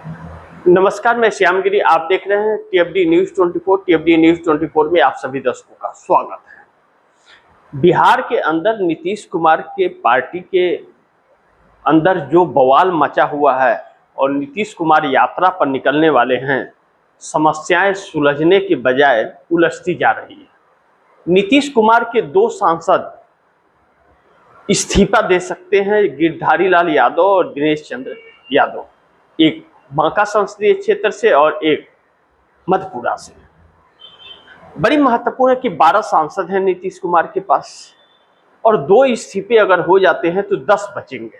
नमस्कार, मैं श्यामगिरी। आप देख रहे हैं टीएफडी न्यूज 24। टीएफडी न्यूज 24 में आप सभी दर्शकों का स्वागत है। बिहार के अंदर नीतीश कुमार के पार्टी के अंदर जो बवाल मचा हुआ है और नीतीश कुमार यात्रा पर निकलने वाले हैं, समस्याएं सुलझने के बजाय उलझती जा रही है। नीतीश कुमार के दो सांसद इस्तीफा दे सकते हैं, गिरधारी लाल यादव और दिनेश चंद्र यादव, एक बांका संसदीय क्षेत्र से और एक मधेपुरा से। बड़ी महत्वपूर्ण है कि 12 सांसद हैं नीतीश कुमार के पास और 2 इस्तीफे अगर हो जाते हैं तो 10 बचेंगे।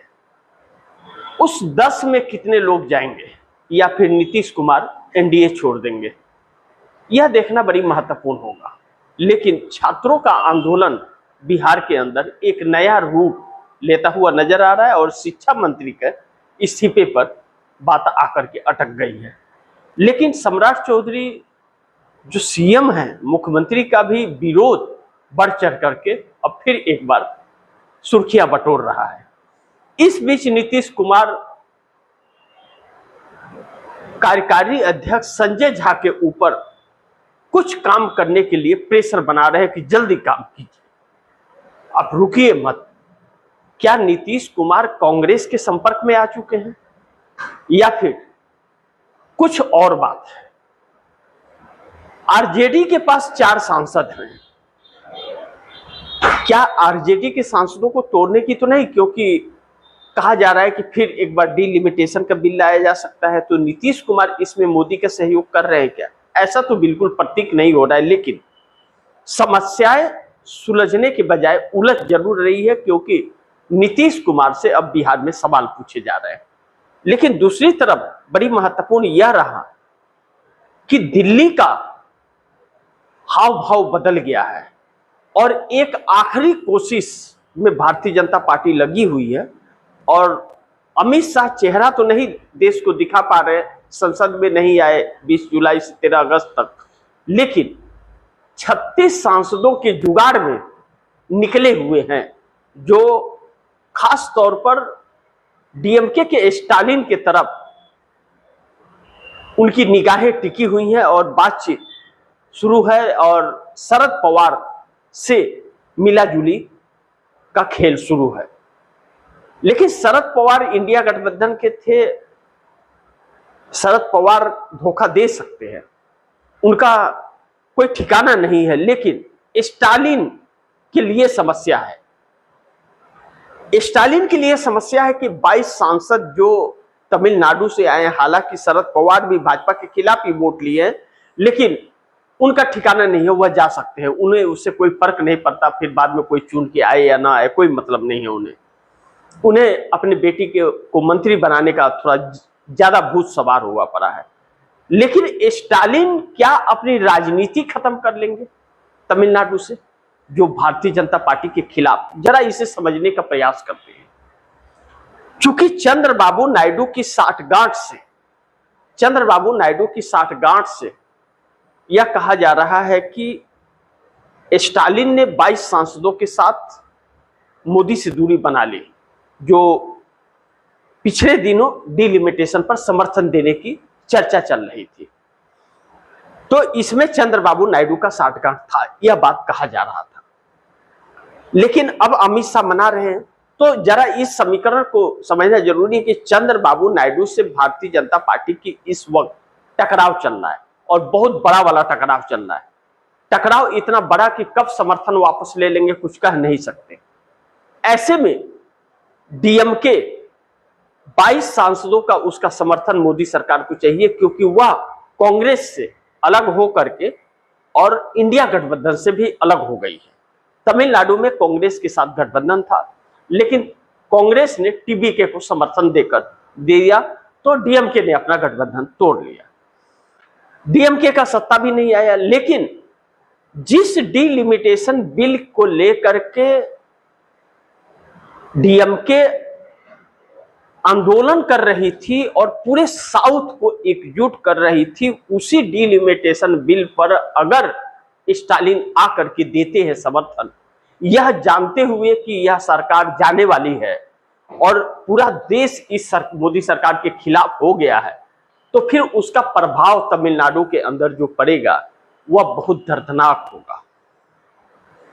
उस 10 में कितने लोग जाएंगे या फिर नीतीश कुमार एनडीए छोड़ देंगे, यह देखना बड़ी महत्वपूर्ण होगा। लेकिन छात्रों का आंदोलन बिहार के अंदर एक नया रूप लेता हुआ नजर आ रहा है और शिक्षा मंत्री के इस्तीफे पर बात आकर के अटक गई है। लेकिन सम्राट चौधरी जो सीएम हैं, मुख्यमंत्री का भी विरोध बढ़ चढ़ करके अब फिर एक बार सुर्खियां बटोर रहा है। इस बीच नीतीश कुमार कार्यकारी अध्यक्ष संजय झा के ऊपर कुछ काम करने के लिए प्रेशर बना रहे हैं कि जल्दी काम कीजिए, आप रुकिए मत। क्या नीतीश कुमार कांग्रेस के संपर्क में आ चुके हैं या फिर कुछ और बात है? आरजेडी के पास 4 सांसद हैं। क्या आरजेडी के सांसदों को तोड़ने की तो नहीं, क्योंकि कहा जा रहा है कि फिर एक बार डिलिमिटेशन का बिल लाया जा सकता है, तो नीतीश कुमार इसमें मोदी का सहयोग कर रहे हैं क्या? ऐसा तो बिल्कुल प्रतीक नहीं हो रहा है। लेकिन समस्याएं सुलझने के बजाय उलझ जरूर रही है, क्योंकि नीतीश कुमार से अब बिहार में सवाल पूछे जा रहे हैं। लेकिन दूसरी तरफ बड़ी महत्वपूर्ण यह रहा कि दिल्ली का हाव भाव बदल गया है और एक आखिरी कोशिश में भारतीय जनता पार्टी लगी हुई है। और अमित शाह चेहरा तो नहीं देश को दिखा पा रहे, संसद में नहीं आए 20 जुलाई से 13 अगस्त तक, लेकिन 36 सांसदों के जुगाड़ में निकले हुए हैं, जो खास तौर पर डीएमके के स्टालिन के तरफ उनकी निगाहें टिकी हुई हैं और बातचीत शुरू है और शरद पवार से मिलाजुली का खेल शुरू है। लेकिन शरद पवार इंडिया गठबंधन के थे, शरद पवार धोखा दे सकते हैं, उनका कोई ठिकाना नहीं है। लेकिन स्टालिन के लिए समस्या है। स्टालिन के लिए समस्या है कि 22 सांसद जो तमिलनाडु से आए हैं, हालांकि शरद पवार भी भाजपा के खिलाफ ही वोट लिए हैं, लेकिन उनका ठिकाना नहीं है, वह जा सकते हैं, उन्हें उससे कोई फर्क नहीं पड़ता। फिर बाद में कोई चुन के आए या ना आए, कोई मतलब नहीं है उन्हें अपनी बेटी को मंत्री बनाने का थोड़ा ज्यादा भूत सवार हुआ पड़ा है। लेकिन स्टालिन क्या अपनी राजनीति खत्म कर लेंगे तमिलनाडु से, जो भारतीय जनता पार्टी के खिलाफ? जरा इसे समझने का प्रयास करते हैं। चूंकि चंद्रबाबू नायडू की साठगांठ से यह कहा जा रहा है कि स्टालिन ने 22 सांसदों के साथ मोदी से दूरी बना ली, जो पिछले दिनों डिलिमिटेशन पर समर्थन देने की चर्चा चल रही थी। तो इसमें चंद्रबाबू नायडू का साठगांठ था, यह बात कहा जा रहा था। लेकिन अब अमित शाह मना रहे हैं, तो जरा इस समीकरण को समझना जरूरी है कि चंद्रबाबू नायडू से भारतीय जनता पार्टी की इस वक्त टकराव चल रहा है और बहुत बड़ा वाला टकराव चल रहा है। टकराव इतना बड़ा कि कब समर्थन वापस ले लेंगे कुछ कह नहीं सकते। ऐसे में डीएमके 22 सांसदों का उसका समर्थन मोदी सरकार को चाहिए, क्योंकि वह कांग्रेस से अलग हो करके और इंडिया गठबंधन से भी अलग हो गई है। तमिलनाडु में कांग्रेस के साथ गठबंधन था, लेकिन कांग्रेस ने टीबीके को समर्थन दे दिया, तो डीएमके ने अपना गठबंधन तोड़ लिया। डीएमके का सत्ता भी नहीं आया। लेकिन जिस डिलिमिटेशन बिल को लेकर के डीएमके आंदोलन कर रही थी और पूरे साउथ को एकजुट कर रही थी, उसी डिलिमिटेशन बिल पर अगर स्टालिन आकर के देते हैं समर्थन, यह जानते हुए कि यह सरकार जाने वाली है और पूरा देश इस मोदी सरकार के खिलाफ हो गया है, तो फिर उसका प्रभाव तमिलनाडु के अंदर जो पड़ेगा वह बहुत दर्दनाक होगा।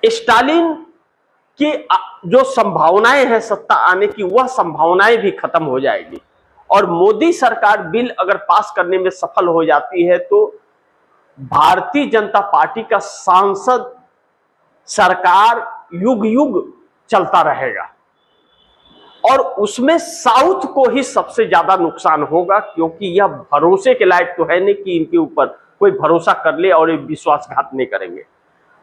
स्टालिन की जो संभावनाएं हैं सत्ता आने की, वह संभावनाएं भी खत्म हो जाएगी। और मोदी सरकार बिल अगर पास करने में सफल हो जाती है तो भारतीय जनता पार्टी का सांसद सरकार युग युग चलता रहेगा और उसमें साउथ को ही सबसे ज्यादा नुकसान होगा, क्योंकि यह भरोसे के लायक तो है नहीं कि इनके ऊपर कोई भरोसा कर ले और विश्वासघात नहीं करेंगे।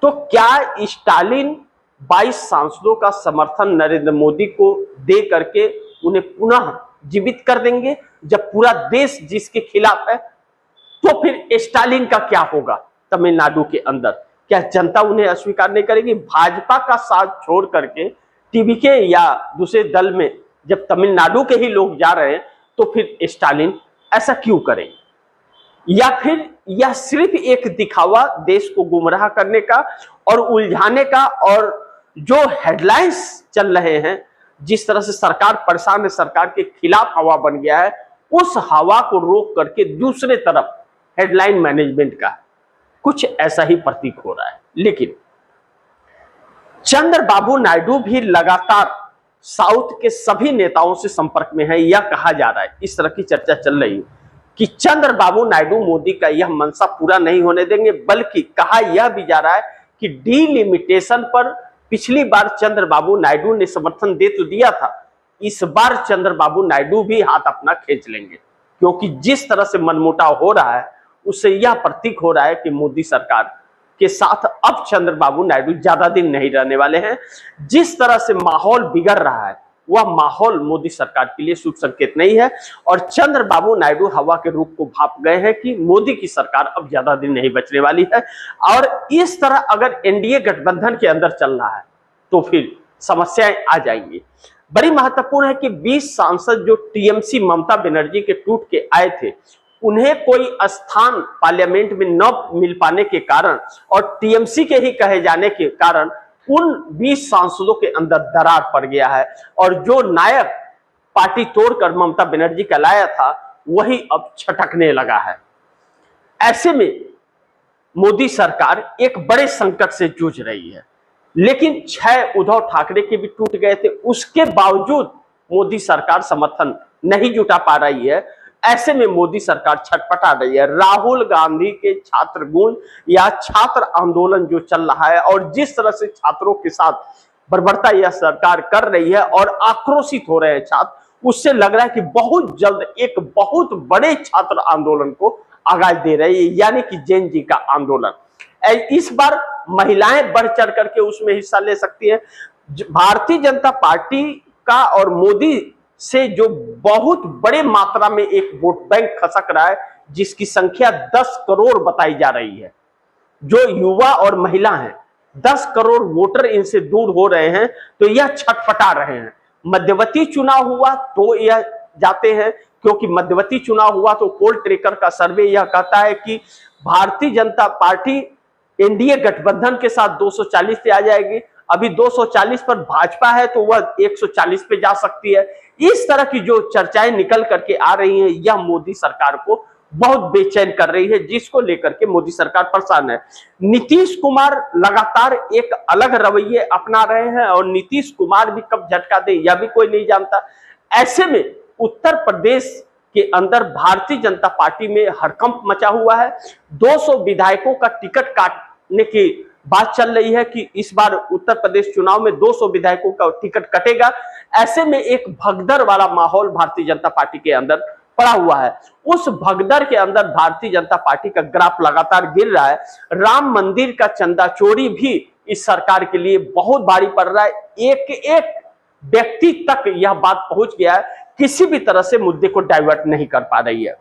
तो क्या स्टालिन 22 सांसदों का समर्थन नरेंद्र मोदी को दे करके उन्हें पुनः जीवित कर देंगे? जब पूरा देश जिसके खिलाफ है, तो फिर स्टालिन का क्या होगा तमिलनाडु के अंदर? क्या जनता उन्हें अस्वीकार नहीं करेगी? भाजपा का साथ छोड़ करके टीवीके या दूसरे दल में जब तमिलनाडु के ही लोग जा रहे हैं, तो फिर स्टालिन ऐसा क्यों करें? या फिर यह सिर्फ एक दिखावा देश को गुमराह करने का और उलझाने का, और जो हेडलाइंस चल रहे हैं, जिस तरह से सरकार परेशान है, सरकार के खिलाफ हवा बन गया है, उस हवा को रोक करके दूसरे तरफ हेडलाइन मैनेजमेंट का कुछ ऐसा ही प्रतीक हो रहा है। लेकिन चंद्रबाबू नायडू भी लगातार साउथ के सभी नेताओं से संपर्क में है। यह कहा जा रहा है, इस तरह की चर्चा चल रही है कि चंद्रबाबू नायडू मोदी का यह मंशा पूरा नहीं होने देंगे, बल्कि कहा यह भी जा रहा है कि डीलिमिटेशन पर पिछली बार चंद्रबाबू नायडू ने समर्थन दे तो दिया था, इस बार चंद्रबाबू नायडू भी हाथ अपना खींच लेंगे, क्योंकि जिस तरह से मनमुटाव हो रहा है उससे यह प्रतीक हो रहा है कि मोदी सरकार के साथ अब चंद्रबाबू नायडू ज्यादा दिन नहीं रहने वाले हैं। जिस तरह से माहौल बिगड़ रहा है वह माहौल मोदी सरकार के लिए शुभ संकेत नहीं है, और चंद्रबाबू नायडू हवा के रुख को भाप गए हैं कि मोदी की सरकार अब ज्यादा दिन नहीं बचने वाली है। और इस तरह अगर एनडीए गठबंधन के अंदर चल रहा है तो फिर समस्याएं आ जाएंगी। बड़ी महत्वपूर्ण है कि 20 सांसद जो टीएमसी ममता बनर्जी के टूट के आए थे, उन्हें कोई स्थान पार्लियामेंट में न मिल पाने के कारण और टीएमसी के ही कहे जाने के कारण उन 20 सांसदों के अंदर दरार पड़ गया है, और जो नायक पार्टी तोड़कर ममता बनर्जी का लाया था वही अब छटकने लगा है। ऐसे में मोदी सरकार एक बड़े संकट से जूझ रही है। लेकिन 6 उद्धव ठाकरे के भी टूट गए थे, उसके बावजूद मोदी सरकार समर्थन नहीं जुटा पा रही है। ऐसे में मोदी सरकार छटपटा रही है। राहुल गांधी के छात्र गूंज या छात्र आंदोलन जो चल रहा है और जिस तरह से छात्रों के साथ बर्बरता यह सरकार कर रही है और आक्रोशित हो रहे हैं छात्र, उससे लग रहा है कि बहुत जल्द एक बहुत बड़े छात्र आंदोलन को आगाज दे रही है, यानी कि जेन जी का आंदोलन। इस बार महिलाएं बढ़ चढ़ करके उसमें हिस्सा ले सकती है। भारतीय जनता पार्टी का और मोदी से जो बहुत बड़े मात्रा में एक वोट बैंक खसक रहा है, जिसकी संख्या 10 करोड़ बताई जा रही है, जो युवा और महिला हैं, 10 करोड़ वोटर इनसे दूर हो रहे हैं, तो यह छटपटा रहे हैं। मध्यवर्ती चुनाव हुआ तो यह जाते हैं, क्योंकि मध्यवर्ती चुनाव हुआ तो पोल ट्रेकर का सर्वे यह कहता है कि भारतीय जनता पार्टी एनडीए गठबंधन के साथ 240 पे आ जाएगी। अभी 240 पर भाजपा है तो वह 140 पे जा सकती है। इस तरह की जो चर्चाएं निकल करके आ रही हैं, यह मोदी सरकार को बहुत बेचैन कर रही है, जिसको लेकर के मोदी सरकार परेशान है। नीतीश कुमार लगातार एक अलग रवैये अपना रहे हैं और नीतीश कुमार भी कब झटका दे यह भी कोई नहीं जानता। ऐसे में उत्तर प्रदेश के अंदर भारतीय जनता पार्टी में हड़कंप मचा हुआ है। 200 विधायकों का टिकट काटने की बात चल रही है कि इस बार उत्तर प्रदेश चुनाव में 200 विधायकों का टिकट कटेगा। ऐसे में एक भगदड़ वाला माहौल भारतीय जनता पार्टी के अंदर पड़ा हुआ है। उस भगदड़ के अंदर भारतीय जनता पार्टी का ग्राफ लगातार गिर रहा है। राम मंदिर का चंदा चोरी भी इस सरकार के लिए बहुत भारी पड़ रहा है। एक एक व्यक्ति तक यह बात पहुंच गया है, किसी भी तरह से मुद्दे को डाइवर्ट नहीं कर पा रही है।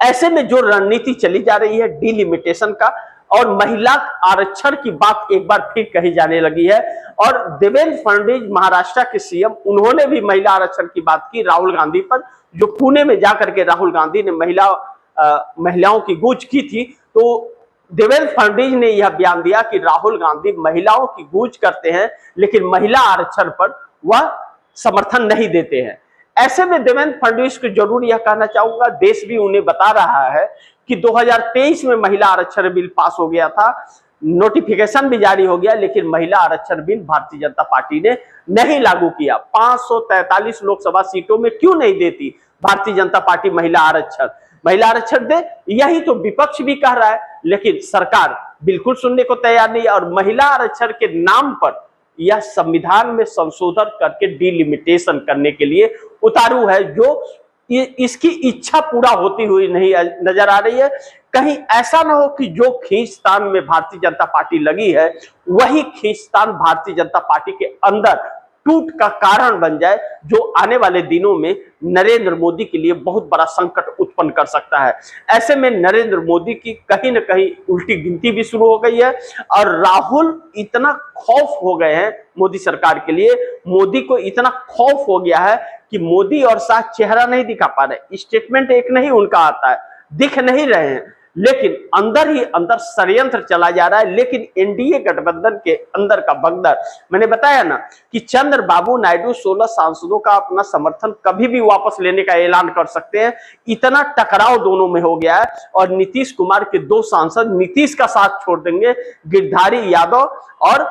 ऐसे में जो रणनीति चली जा रही है डिलिमिटेशन का और महिला आरक्षण की बात एक बार फिर कही जाने लगी है, और देवेंद्र फडणवीस महाराष्ट्र के सीएम, उन्होंने भी महिला आरक्षण की बात की राहुल गांधी पर, जो पुणे में जाकर के राहुल गांधी ने महिलाओं की गूंज की थी। तो देवेंद्र फडणवीस ने यह बयान दिया कि राहुल गांधी महिलाओं की गूंज करते हैं लेकिन महिला आरक्षण पर वह समर्थन नहीं देते हैं। ऐसे में देवेंद्र फडणवीस को जरूर यह कहना चाहूंगा, देश भी उन्हें बता रहा है कि 2023 में महिला आरक्षण बिल पास हो गया था, नोटिफिकेशन भी जारी हो गया, लेकिन महिला आरक्षण बिल भारतीय जनता पार्टी ने नहीं लागू किया। 543 लोकसभा सीटों में क्यों नहीं देती भारतीय जनता पार्टी महिला आरक्षण दे, यही तो विपक्ष भी कह रहा है, लेकिन सरकार बिल्कुल सुनने को तैयार नहीं है। और महिला आरक्षण के नाम पर यह संविधान में संशोधन करके डिलिमिटेशन करने के लिए उतारू है, जो इसकी इच्छा पूरा होती हुई नहीं नजर आ रही है। कहीं ऐसा ना हो कि जो खींचतान में भारतीय जनता पार्टी लगी है, वही खींचतान भारतीय जनता पार्टी के अंदर टूट का कारण बन जाए, जो आने वाले दिनों में नरेंद्र मोदी के लिए बहुत बड़ा संकट उत्पन्न कर सकता है। ऐसे में नरेंद्र मोदी की कहीं ना कहीं उल्टी गिनती भी शुरू हो गई है और राहुल इतना खौफ हो गए हैं मोदी सरकार के लिए, मोदी को इतना खौफ हो गया है कि मोदी और शाह चेहरा नहीं दिखा पा रहे, स्टेटमेंट एक नहीं उनका आता है, दिख नहीं रहे हैं, लेकिन अंदर ही अंदर षड्यंत्र चला जा रहा है। लेकिन एनडीए गठबंधन के अंदर का भगदड़, मैंने बताया ना कि चंद्रबाबू नायडू 16 सांसदों का अपना समर्थन कभी भी वापस लेने का ऐलान कर सकते हैं, इतना टकराव दोनों में हो गया है। और नीतीश कुमार के 2 सांसद नीतीश का साथ छोड़ देंगे, गिरधारी यादव और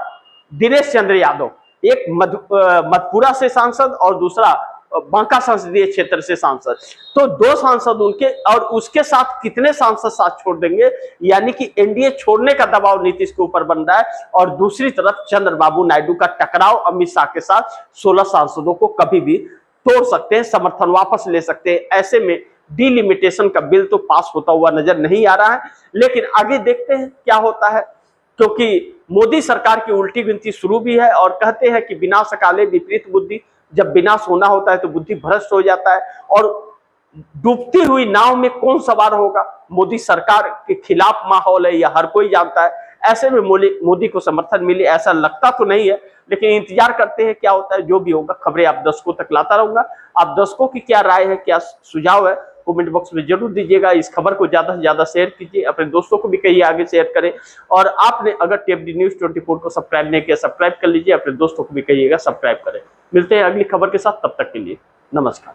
दिनेश चंद्र यादव, एक मधुपुरा से सांसद और दूसरा बांका संसदीय क्षेत्र से सांसद, तो 2 सांसद उनके, और उसके साथ कितने सांसद साथ छोड़ देंगे, यानी कि एनडीए छोड़ने का दबाव नीतीश के ऊपर बन रहा है। और दूसरी तरफ चंद्रबाबू नायडू का टकराव अमित शाह के साथ 16 सांसदों को कभी भी तोड़ सकते हैं, समर्थन वापस ले सकते हैं। ऐसे में डिलिमिटेशन का बिल तो पास होता हुआ नजर नहीं आ रहा है, लेकिन आगे देखते हैं क्या होता है, क्योंकि मोदी सरकार की उल्टी गिनती शुरू भी है और कहते हैं कि विनाश काले विपरीत बुद्धि, जब विनाश होना होता है तो बुद्धि भ्रष्ट हो जाता है। और डूबती हुई नाव में कौन सवार होगा, मोदी सरकार के खिलाफ माहौल है, यह हर कोई जानता है। ऐसे में मोदी को समर्थन मिले ऐसा लगता तो नहीं है, लेकिन इंतजार करते हैं क्या होता है। जो भी होगा खबरें आप दर्शकों तक लाता रहूंगा। आप दर्शकों की क्या राय है, क्या सुझाव है, कमेंट बॉक्स में जरूर दीजिएगा। इस खबर को ज्यादा से ज्यादा शेयर कीजिए, अपने दोस्तों को भी कहिए आगे शेयर करें। और आपने अगर टीएफडी न्यूज 24 को सब्सक्राइब नहीं किया, सब्सक्राइब कर लीजिए, अपने दोस्तों को भी कहिएगा सब्सक्राइब करें। मिलते हैं अगली खबर के साथ, तब तक के लिए नमस्कार।